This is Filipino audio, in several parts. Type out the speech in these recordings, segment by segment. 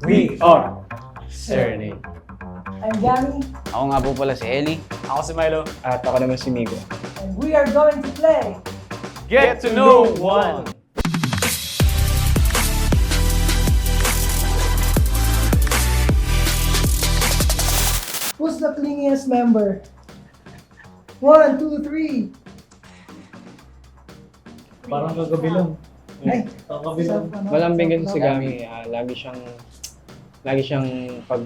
We are Serenade. I'm Gami, Ako nga po pala si Ellie. Ako si Milo. At ako naman si Migo. and we are going to play Get to know one. Who's the clingiest member? 1, 2, 3. Parang kagabi lang. Ay, Kagabi isa lang. pa, no? Malambing kasi Isa si pa. Gami. Lagi siyang pag...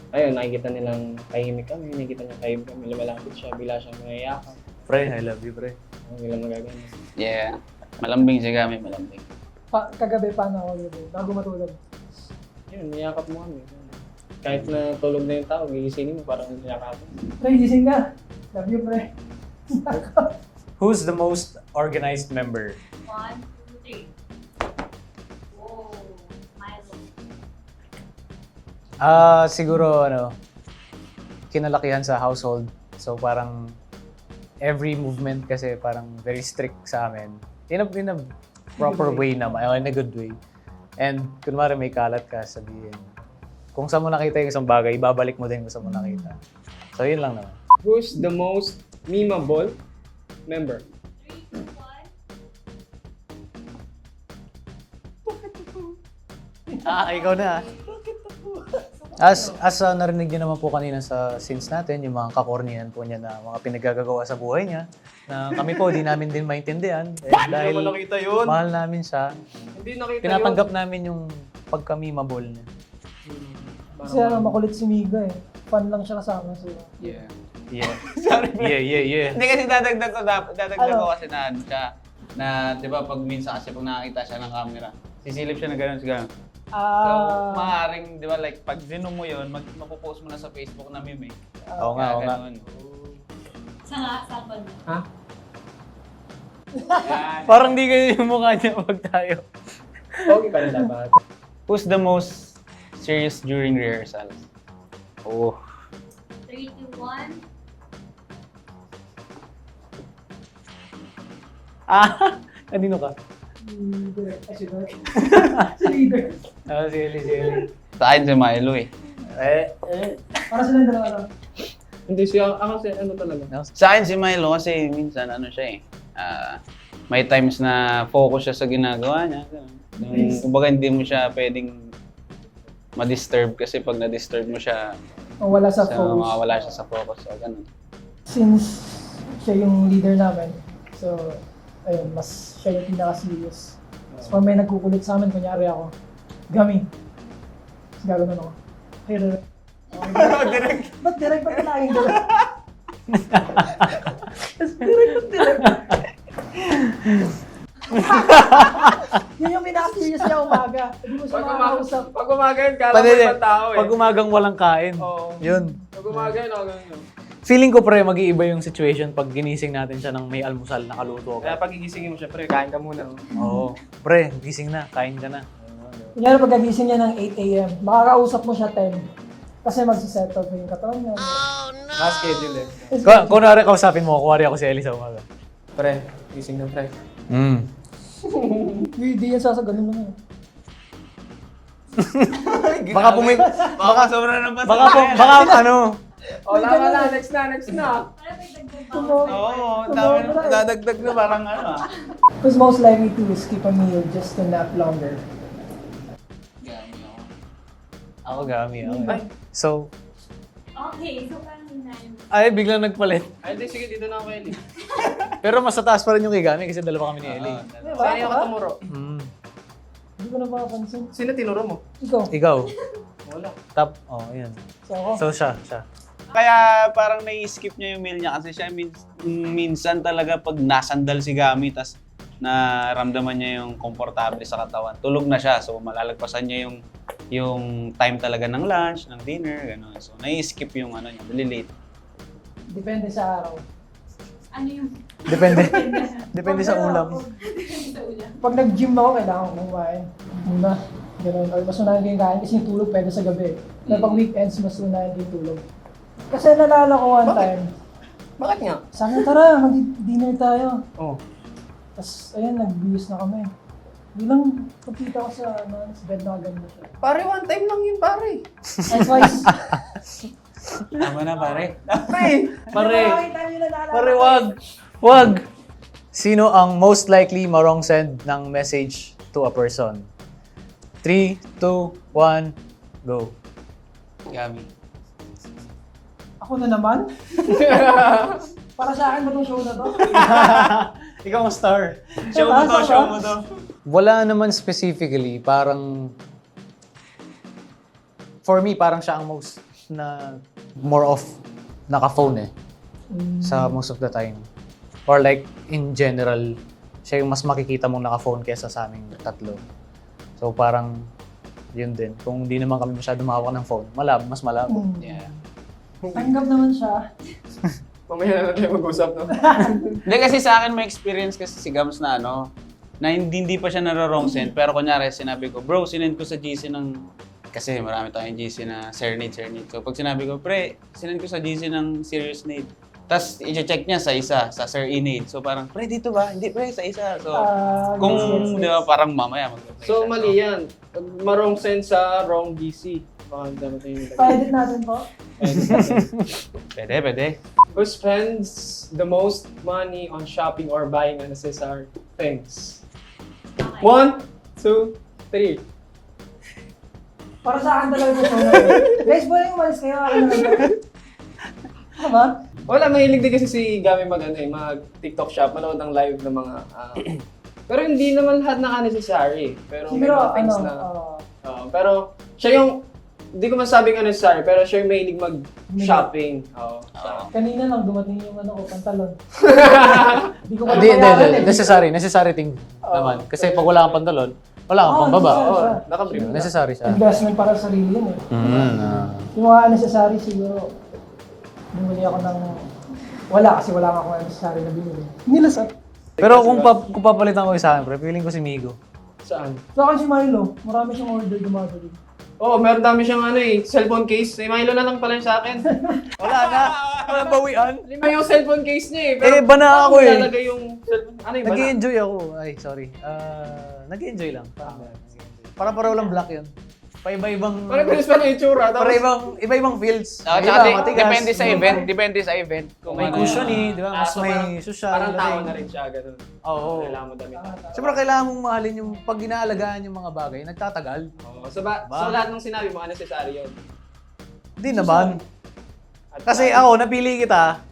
Ayun, nakikita nilang tahimik kami, nakikita niya tahimik kami, lumalapit siya, bila siyang nangyayakap. Pre, I love you, pre. Ang ilang magagano. Yeah. Malambing si Gami, malambing. Kagabi paano ako yun? Bago matulog. Yun, niyakap mo kami. Kahit na tulog na yung tao, gigisingin mo, parang niyakapin. Pre, gising ka. Love you, pre. Who's the most organized member? 1, 2, 3. Whoa, Milo. Siguro kinalakihan sa household. So parang every movement kasi parang very strict sa amin. In a proper way naman, in a good way. And kunwari may kalat ka, sabihin, kung saan mo nakita yung isang bagay, ibabalik mo din kung saan mo nakita. So yun lang naman. Who's the most memeable member? 3, 2, 1. Ikaw na. As narinig niyo naman po kanina sa scenes natin, yung mga kakornihan po niya na mga pinagagagawa sa buhay niya, na kami po, di namin din maintindihan. Dahil Hindi naman nakita yun. mahal namin siya, Hindi nakita tinatanggap namin yung pagka-memeable niya. Kasi makulit si Miga eh. Fun lang siya kasama. So, Yeah. Yeah. Sorry. Yeah. Hindi kasi dadagdag Ano? ko kasi na ano siya, na di ba pag minsan kasi pag nakakita siya ng camera, sisilip siya na gano'n, siguro. So, maaaring, di ba, like, pag zinom mo yun, mapopost mo na sa Facebook na meme. Oo nga. Ganun. Sample mo. Ha? Yan. Parang di kayo yung mukha niya pag tayo. Okay pa rin dapat. Who's the most serious during rehearsals? Oh. 3, 2, 1. Kanino ka? leader. Si leader. Si Ellie. Sa akin si Milo eh. Para silang dalawa lang. Hindi siya, ako si ano talaga. Sa akin si Milo kasi minsan ano siya eh. May times na focus siya sa ginagawa niya. Ganun. Kumbaga hindi mo siya pwedeng ma-disturb kasi pag na-disturb mo siya, Wala sa focus. mawawala siya sa focus. So, ganun. Since siya yung leader namin, so, ayun, mas siya yung pinaka-serious. So, pag may nagkukulit sa amin, kunyari ako, Gami. Tapos gagawin ako. Hey, direct. Direct. Ba't direct? Ba't laging direct? Tapos direct. Yun yung pinaka-serious niya umaga. Hindi mo siya makakausap. Pag umaga yun, kala mo Pwede, ibang tao eh. pag umagang walang kain. Oo. Yun. Pag umaga yun, ako ganun. Feeling ko pre, mag-iiba yung situation pag ginising natin siya ng may almusal na kaluto. Kaya pag gigisingin mo siya, pre, kain ka muna. Oo. Pre, gising na, kain ka na. Kunyari pag nagising niya ng 8 a.m., makakausap mo siya 10. Kasi magsisettle pa yung katawan niya. Na-schedule eh. Kunwari kausapin mo, kuwari ako si Ellie sa umaga. Pre, gising na pre. Hindi yan sasagalin lang yun. Baka Baka sobra na ba? baka ano, O, tama na, next na. Para may dagdag pa. Oo, dami na dadagdag na parang ano ah. Who's most likely to skip a meal just to nap longer? ako Gami. So, Okay, so parang hinayin. biglang nagpalit. Ay, di, sige, dito na ako, Ellie. Pero mas tataas pa rin yung kay Gami kasi dalawa kami ni Ellie. Diba? Saan ako tumuro? Hindi ko na makapansin. Sino tinuro mo? Ikaw. Ikaw, Wala. top, yan. So ako. So siya. Kaya parang nai-skip niya yung meal niya kasi siya minsan talaga pag nasandal si Gami tas naramdaman niya yung komportable sa katawan. Tulog na siya so malalagpasan niya yung time talaga ng lunch, ng dinner, gano'n. So nai-skip yung ano niya, late. Depende sa araw. Ano yung Depende sa ulam. sa ulam? Pag nag-gym ako, kailangan ko kumain. Muna. Ganun. Or mas unahin ko yung kain kasi yung tulog pwede sa gabi. Pero pag weekends, mas unahin ko yung tulog. Kasi nalala ko one time, Bakit nga? sabi tara, mag-dinner tayo. Oh. Tapos, ayun, nag-views na kami. Bilang pagkita ko sa bed na ganda siya. Pare, one time lang yun, pare. Ay, twice. Tama na, pare. Pare, Nakakita niyo na naalala pare, ko. wag. Sino ang most likely marong send ng message to a person? 3, 2, 1, go. Gami. Ako na naman? Para sa akin ba itong show na to? Ikaw ang star. Show mo to, show mo to. Wala naman specifically, parang for me, parang siya ang most na more of naka-phone eh. Sa most of the time. Or like, in general, siya yung mas makikita mong naka-phone kesa sa aming tatlo. So parang, yun din. Kung hindi naman kami masyado mahawak ng phone, mas malabo. Yeah. Tanggap naman siya. Mamaya na lang tayo mag-usap, no? Hindi kasi sa akin may experience kasi si Gams na na hindi pa siya naro-wrong send, pero kunyari sinabi ko, bro, sinend ko sa GC ng, kasi marami tayong GC na Sernade. So pag sinabi ko, pre, sinend ko sa GC ng Serious Nade. Tapos i-check niya sa isa, sa Sir Inade. So parang, pre, dito ba? Hindi, pre, sa isa. So kung, Gets. di ba, parang mamaya mag-reply So, siya. mali yan. Marong send sa wrong GC. Baka dapat yung nilagay. Pa-edit natin po. Pwede. Who spends the most money on shopping or buying unnecessary things? Okay. 1, 2, 3. Para sa akin talaga ito show na to. Guys, pwede yung umalis kayo. Akin na lang to. Ano ba? Wala, mahilig din kasi si Gami mag TikTok shop, manood ng live ng mga pero hindi naman lahat na unnecessary. Pero may Siguro, mga things ano, na pero siya yung hindi ko masabing unnecessary, pero siya yung mahilig mag-shopping. Oo. kanina lang dumating yung pantalon. Hindi ko Hindi, mabayaran eh. necessary thing naman. Kasi pag wala kang pantalon, wala kang pambaba. necessary Oo, siya. nakabrief na. Necessary siya. Investment para sa sarili yun eh. Yung mga unnecessary siguro, bumili ako ng wala kasi wala nga akong unnecessary na binili. Nilasap. Pero kung papalitan ko isa akin, pre, feeling ko si Migo. Saan? So akin si Milo, marami siyang order dumadating. Oo, meron dami siyang cellphone case. Milo na lang pala yung sa akin. Wala na. Wala bawian. Lima yung cellphone case niya eh. Eh, bana ako eh. Ilalagay yung cellphone. Ano yung bana? Nag-i-enjoy ako. Ay, sorry. Nag-i-enjoy lang. Parang pareho lang black yun. Paiba-ibang... Parang bilis pa ng itsura. Tapos, Iba-ibang fields. Tsaka depende sa event. Depende sa event. Kung May ano cushion yan. eh, di ba? Mas so may social. parang tao na rin siya, ganun. Oo. Kailangan mo damit. Siyempre, kailangan mong mahalin yung pag inaalagaan yung mga bagay, nagtatagal. Oo. So lahat ng sinabi mo, unnecessary yun. Hindi naman. At Kasi ako, napili kita.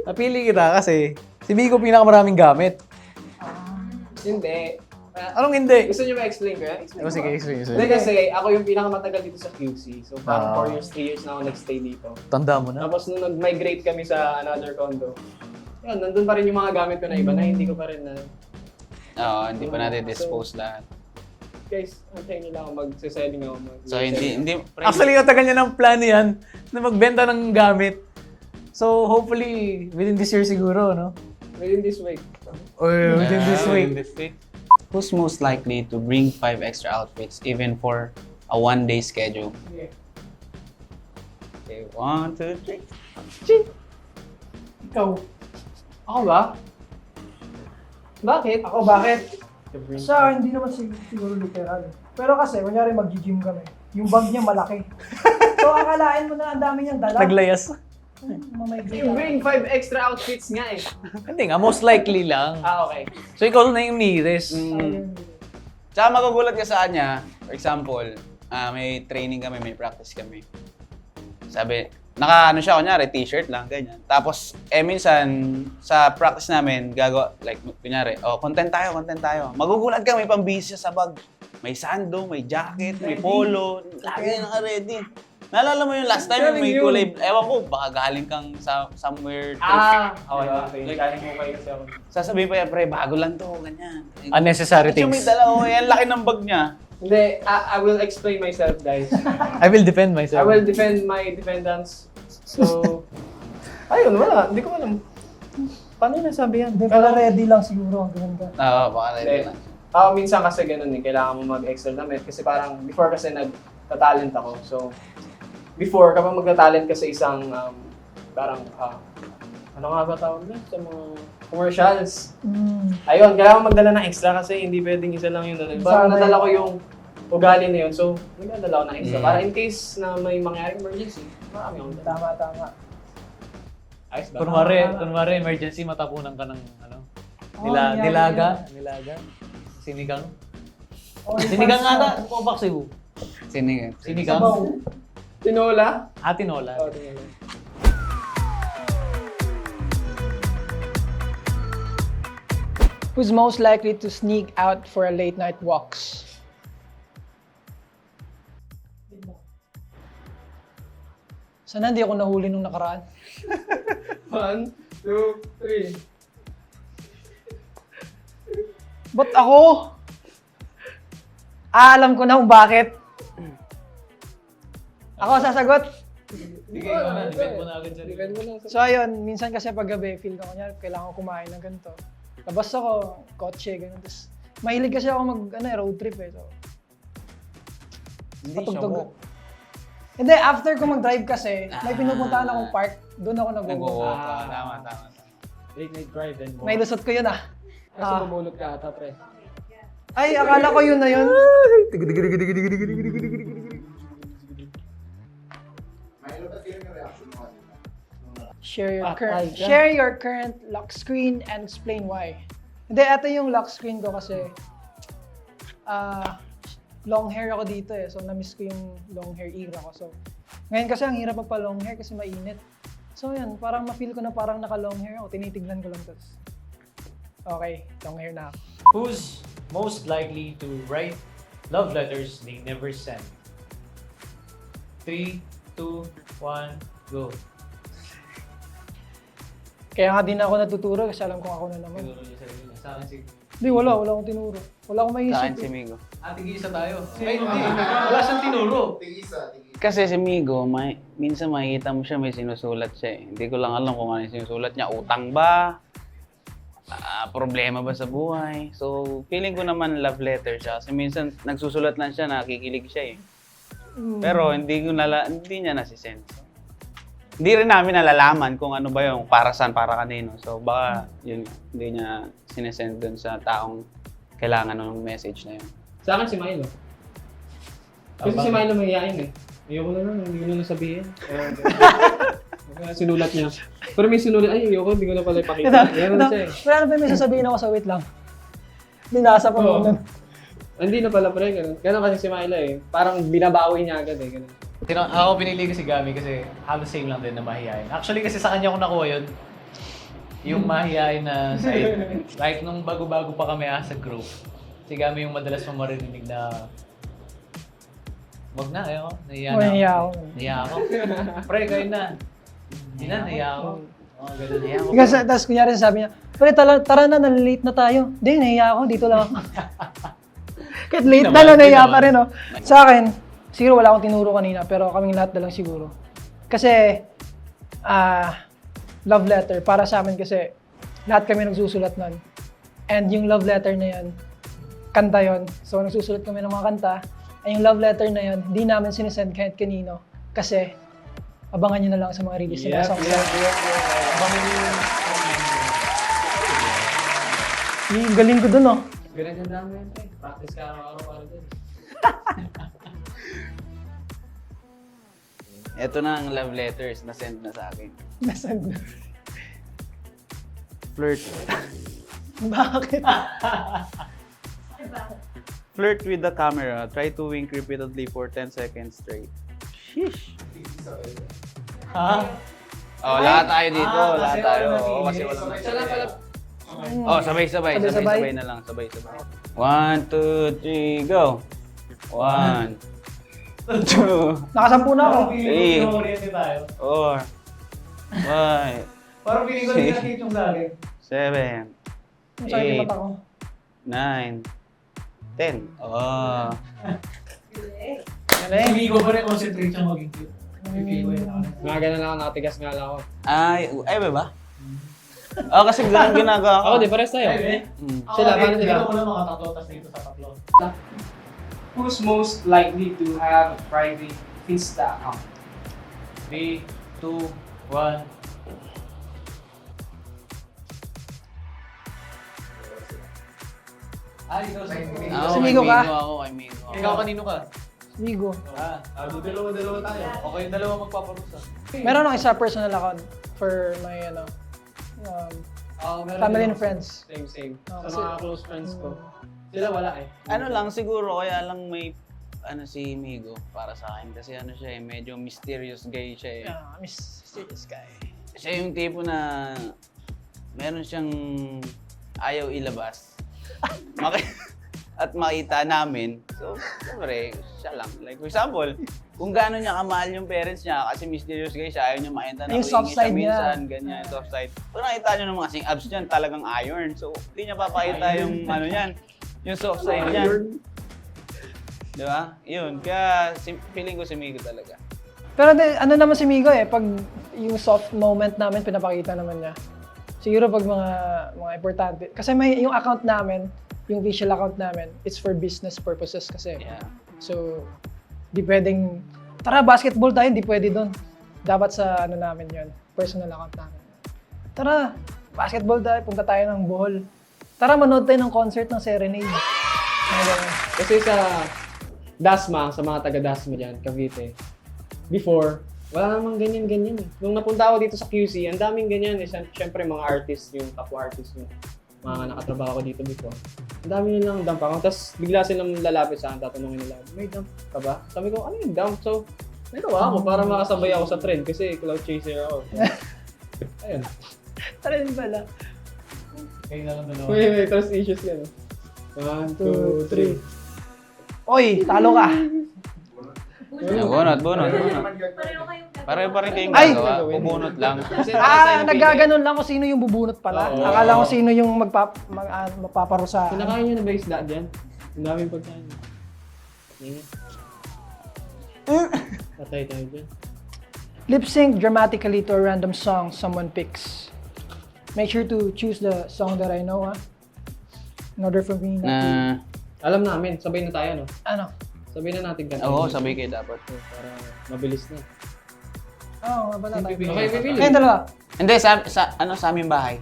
Napili kita kasi si Migo pinakamaraming gamit. Hindi. Anong hindi? Gusto niyo ma-explain ko yan? Explain Oh, ko. sige, explain. Hindi kasi ako yung pinakamatagal dito sa QC. So parang Ah. 4 years, 3 years na ako nag-stay dito. Tanda mo na. Tapos nung nag-migrate kami sa another condo, yun, nandun pa rin yung mga gamit ko na iba na hindi ko pa rin na... Oo, hindi pa natin dispose lahat. Guys, antayin nila ako mag-selling ako. So hindi Actually, katagal niya ng plano yan na magbenta ng gamit. So, hopefully, within this year siguro, no? Within this week. Or within this week. Who's most likely to bring 5 extra outfits even for a 1-day schedule? Yeah. Okay, 1, 2, 3. Ikaw. Ako ba? Bakit? Ako bakit? Sa akin, hindi naman siguro literal. Pero kasi, kunyari mag-gym kami. Yung bag niya malaki. So akalain mo na ang dami niyang dala. Naglayas. Mamigrate You ako. bring 5 extra outfits nga eh. Hindi nga, most likely lang. Okay. So, ikaw na yung nearest. Tsaka magugulat ka sa kanya, for example, may training kami, may practice kami. Sabi, naka siya, kunyari, t-shirt lang, ganyan. Tapos, minsan, sa practice namin, like, kunyari, content tayo. Magugulat ka, may pambihis siya sa bag. May sando, may jacket, may polo, lagi naka-ready. Naalala mo yung last time yung may kulay, ewan ko, baka galing kang somewhere Okay. Galing mo kayo kasi ako. sasabihin pa yan, pre, bago lang to, ganyan. Unnecessary Yung may things. dala, yan laki ng bag niya. Hindi, I will explain myself, guys. I will defend I myself. will defend my defendants. So, ayun, wala. Hindi ko alam. Paano yung nasabi yan? Hindi pala ready lang siguro. Ganun ka. Oo, baka ready lang. Minsan kasi ganun eh, kailangan mo mag-extra damit kasi parang before kasi nagtatalent ako. So, before kapag magtatalent ka sa isang parang ano nga ba tawag doon? Sa mga commercials. Mm. Ayun, kailangan magdala ng extra kasi hindi pwedeng isa lang yung dala. Parang Sana nadala ko yung ugali na yun, so nagdadala ko ng extra. Mm. Para in case na may mangyaring emergency, marami akong dala. Tama. Ayos ba? Kunwari emergency, matapunan ka ng ano, Oo, nangyari nilaga, sinigang. Oh, Sinigang ata, Pobak Cebu. Sinigang. Sinigang? Sabaw. Tinola? Tinola. Oo, tinola. Who's most likely to sneak out for a late night walks? Sana hindi ako nahuli nung nakaraan. 1, 2, 3. Ba't ako? Alam ko na kung bakit. Ako sasagot. Bigay mo na, depend mo na agad sa Depend mo lang sa... So ayun, minsan kasi pag gabi, feel ko kanya, kailangan ko kumain ng ganito. Labas ako, kotse, ganun. Tapos, mahilig kasi ako road trip eh. So, Hindi siya patugtog. walk. Hindi, after ko mag-drive kasi, may pinupuntahan akong park, doon ako nag-walk. Nag-walk. Ah. Tama. Late night drive and May lusot ko yun ah. Kasi bumulot ka ata, pre. Ay, akala ko yun na yun. Share your current lock screen and explain why. Hindi, ito yung lock screen ko kasi long hair ako dito eh. So, na-miss ko yung long hair era ko. So, ngayon kasi ang hirap magpa-long hair kasi mainit. So, yan. Parang ma-feel ko na parang naka-long hair ako. Tinitignan ko lang to. Okay, long hair na ako. Who's most likely to write love letters they never send? 3, 2, 1, go. Kaya nga din ako natuturo kasi alam kong ako na naman. Tinuro niya sarili niya. Sa akin si... Hindi, wala akong tinuro. Wala akong Sa maisip. akin si Migo. Tigisa tayo. Ay, hindi. Wala siyang tinuro. Kasi si Migo, minsan makikita mo siya may sinusulat siya eh. Hindi ko lang alam kung ano yung sinusulat niya. Utang ba? Problema ba sa buhay? So, feeling ko naman love letter siya. Kasi minsan nagsusulat lang siya, nakikilig siya eh. Pero hindi niya nasisend. So, hindi rin namin nalalaman kung ano ba yung para saan, para kanino. So, baka yun, hindi niya sinesend dun sa taong kailangan ng message na yun. Sa akin si Milo. Kasi si Milo mahihain eh. Ayoko na lang, hindi ko na nasabihin. Kaya sinulat niya. Pero may sinulat, ay ayoko, hindi ko na pala ipakita. Yan na siya eh. Wala na pa may sasabihin ako sa wait lang. Binasa pa mo Oo. nun. Hindi na pala pre, ganun. Ganun kasi si Milo eh. Parang binabawi niya agad eh. Ganun. Ako pinili ko si Gami kasi halos same lang din na mahihayin. Actually kasi sa kanya ko nakuha yun. Yung mahihayin na side. Like nung bago-bago pa kami sa group, si Gami yung madalas mong maririnig na wag na, ayoko. Nahiya na Nahiya ako. Nahiya ako. Pre, kayo na. Hindi na, nahiya ako. Oh, ganun. Nahiya ako. Kasi tapos kunyari sabi niya, pre tara na, nalilate na tayo. Hindi, nahiya ako, dito lang ako. Kahit late na lang, nahiya pa rin oh. Sa akin, siguro wala akong tinuro kanina, pero kaming lahat na lang siguro. Kasi, love letter, para sa amin kasi, lahat kami nagsusulat nun. And yung love letter na yan, kanta yon. So, nagsusulat kami ng mga kanta. Ay yung love letter na yun, hindi namin sinesend kahit kanino. Kasi, abangan nyo na lang sa mga release nila. Abangan niyo yung Yung galing ko dun, oh. Ganun yung dami yan pre. Practice ka araw-araw para dun. Ito na ang love letters na send na sa akin. Nasaan na? Flirt. Bakit? Diba? Flirt with the camera. Try to wink repeatedly for 10 seconds straight. Sheesh. Ha? Oh, lahat tayo dito. Lahat kasi tayo. wala Oh, kasi nakikinig. walang Siya lang pala. Oh, sabay-sabay. Sabay-sabay. Sabay-sabay na lang. Sabay-sabay. 1, 2, 3, go! 1, 2, Nakasampu na ako. Eh. Oriente tayo. 4, 5, Parang piling ko hindi nakikita yung sa akin. 7, Masakit yung mata ko. 9, 10. Oh. Hindi ko pa rin concentrate siya maging cute. Feel ko yun. Mga ganun lang ako, nakatigas nga lang ako. Ay ba? Oh, kasi ganun ginagawa ko. Ako, di pares tayo. Mm. Sila, paano sila? Dito ko lang mga tatlo, tapos dito sa tatlo. Who's most likely to have a private Insta account? 3, 2, 1. ikaw sa Si Migo ka? Ako, kay Migo. Ikaw kanino ka? Migo. Dalawa tayo. Okay, yung dalawa magpaparusa. Meron ako isa personal account for my family and friends. Same. Oh, Sa kasi- mga close friends ko. Sila wala eh. Ano lang, siguro, kaya lang may si Migo para sa akin. Kasi ano siya eh, medyo mysterious guy siya eh. Mysterious guy. Siya yung tipo na meron siyang ayaw ilabas. At makita namin. So, siyempre, siya lang. Like, for example, kung gaano niya kamahal yung parents niya, kasi mysterious guy siya, ayaw niya makita na Yung soft humingi siya side niya. minsan, ganyan, soft side. Kung nakita niyo naman kasing abs niyan, talagang iron. So, hindi niya papakita yung ano niyan, yung soft side niyan. Di ba? Yun. Kaya, feeling ko si Migo talaga. Pero ano naman si Migo eh, pag yung soft moment namin, pinapakita naman niya. Siguro pag mga importante. Kasi may yung account namin, yung official account namin, it's for business purposes kasi. Yeah. So, di pwedeng, tara basketball tayo, di pwede doon. Dapat sa ano namin yun, personal account namin. Tara, basketball tayo, punta tayo ng Bohol. Tara, manood tayo ng concert ng Serenade. Mga ganun. Kasi sa Dasma, sa mga taga-Dasma dyan, Cavite, before, wala namang ganyan-ganyan eh. Nung napunta ako dito sa QC, ang daming ganyan eh. Siyempre mga artist, yung kapwa artist yung mga nakatrabaho ko dito before. Ang dami nilang dump ako. Tapos bigla silang lalapit sa akin, tatanungin nila, may dump ka ba? Sabi ko, ano yung dump? So, nagawa ako para makasabay ako sa trend kasi cloud chaser ako. Ayun. Tara din pala. Kayo na lang dalawa. May trust issues yan. 1, 2, 3. Oy, talo ka. Bunot. Pareho kayong Pareho pa rin kayong Ay! gagawa. Bubunot lang. Naggaganon lang kung sino yung bubunot pala. Oo. Akala ko sino yung magpaparusahan. Kinakain nyo na ba isda dyan? Ang daming pagkain. Ingat. Patay tayo dyan. Lip sync dramatically to a random song someone picks. Make sure to choose the song that I know, in order for me not to... Alam namin, sabay na tayo, no? Ano? Sabay na natin kanta. Oo, sabay kayo dapat. Para mabilis na. Oo, wala tayo. Okay, pipili. Kayong dalawa. Hindi, sa aming bahay.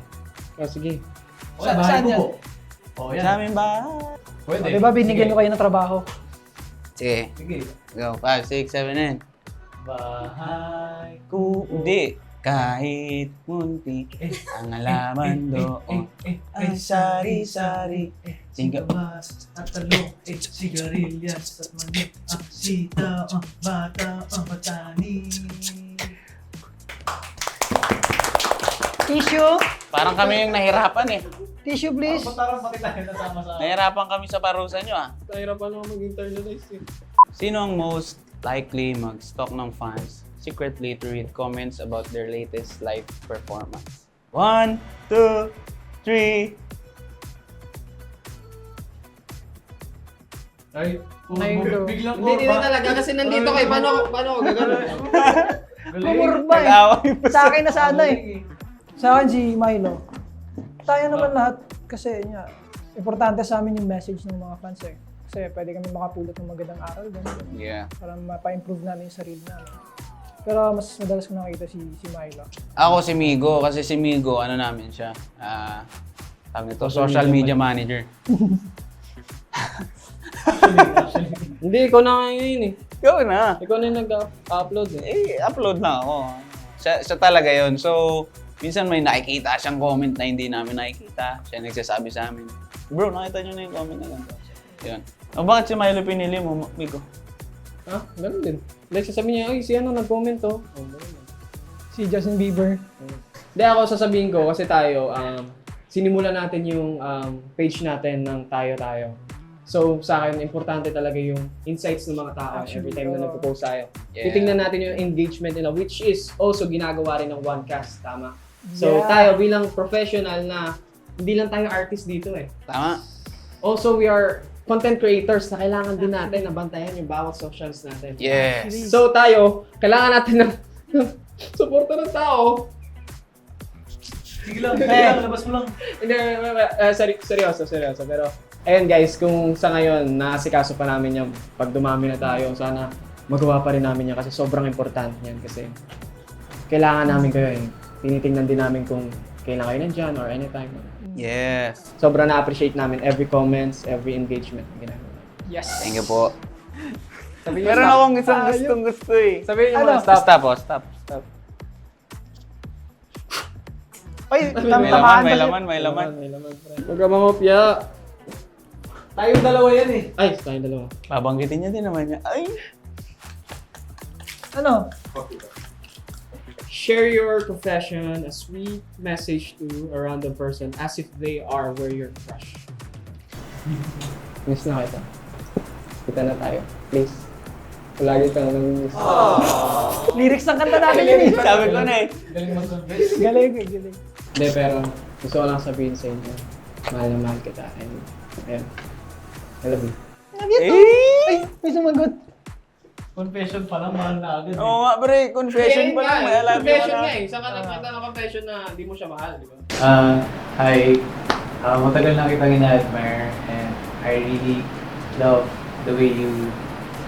Oh, sige. Saan yan? Oh, yan. Sa aming bahay. Pwede. Di ba binigyan ko kayo ng trabaho? Sige. Sige. Go. 5, 6, 7, 8. Bahay. Hindi. Kahit muntik ang alaman doon. Ang sari-sari. Singabas at talong, sigarilyas at mani, sita, bata, matani. Tissue? Parang kami yung nahirapan eh. Tissue, please. Parang pati tayo nasama sa... Nahirapan kami sa parusa nyo ah. Nahirapan ako mag-internalize eh. Sino ang most likely mag-stalk ng fans secretly to read comments about their latest live performance? 1, 2, 3. Ay, biglang Hindi talaga kasi nandito kayo. Paano ako gagano? Pumurba eh. Nag-away pa Sa akin na sana eh. Sa akin si Milo. Tayo naman lahat kasi importante sa amin yung message ng mga fans eh. Kasi pwede kami makapulot ng magandang aral ganun. Yeah. Para mapa-improve namin yung sarili namin. Pero mas madalas ko nakita si Milo. Ako si Migo, kasi si Migo, ano namin siya, tawag nito, social media manager. Hindi, ikaw na ngayon eh. Ikaw na. Ikaw na yung nag-upload eh. Upload na ako. Siya talaga yon. So, minsan may nakikita siyang comment na hindi namin nakikita. Siya nagsasabi sa amin, bro, nakita niyo na yung comment na ganito. Yun. O bakit si Milo pinili mo, Migo? Ha? Ganun din. Like, sasabihin niya, ay, si ano nag-comment to. Oh, ganun. Si Justin Bieber. Hindi, ako sasabihin ko kasi tayo, sinimulan natin yung page natin ng tayo-tayo. So, sa akin, importante talaga yung insights ng mga tao every time na nagpo-post tayo. Yeah. Titingnan natin yung engagement nila, which is also ginagawa rin ng OneCast, tama? So, Yeah. tayo bilang professional na, hindi lang tayo artist dito eh. Tama? Also, we are content creators na kailangan din natin na bantayan yung bawat socials natin. Yes. So, tayo, kailangan natin ng suporta ng tao. Sige lang, labas mo lang. Hindi, seryoso. Pero, ayun guys, kung sa ngayon, naasikaso pa namin yung pag dumami na tayo, sana magawa pa rin namin yan kasi sobrang importante yan kasi kailangan namin kayo eh. Tinitingnan din namin kung kailan kayo nandyan or anytime. Yes. Sobrang na-appreciate namin every comments, every engagement na ginagawa. Yes. Thank you po. Sabihin Meron akong isang gusto eh. Sabihin niyo Ano? muna, stop. Stop, oh, stop. Ay, Tamtamaan may ba laman, may laman. May laman, pre. Huwag ka mamopya. Tayong dalawa yan eh. Ay, tayong dalawa. Babanggitin niya din naman niya. Ay! Ano? Share your confession, a sweet message to a random person as if they are were your crush. Miss na kita. Kita na tayo. Please. Palagi ka na miss. Lyrics ng kanta natin yun eh. Sabi ko na eh. Galing mag-confess. Galing, galing. Hindi, pero gusto ko lang sabihin sa inyo. Mahal na mahal kita. And, ayun. I love you. Ay, may sumagot. Confession pa lang, mahal na agad. Oo nga, pre. Confession pa lang. May alam Confession mo nga na. eh. Saan ka nagpunta ng confession na hindi mo siya mahal, di ba? Hi. Matagal na kitang ina-admire and I really love the way you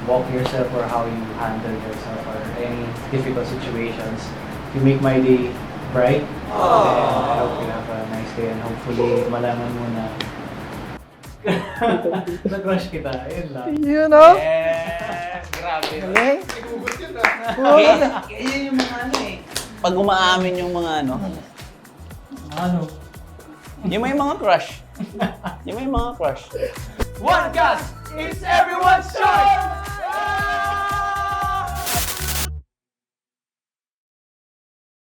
walk yourself or how you handle yourself or any difficult situations. You make my day bright. And I hope you have a nice day and hopefully malaman mo na na-crush kita. Ayun lang. You know? Yes! Grabe. Galing. Kaya yung mga ano eh. Pag umaamin yung mga ano, Ano? yung may mga crush. Yung may mga crush. One cast is everyone's choice!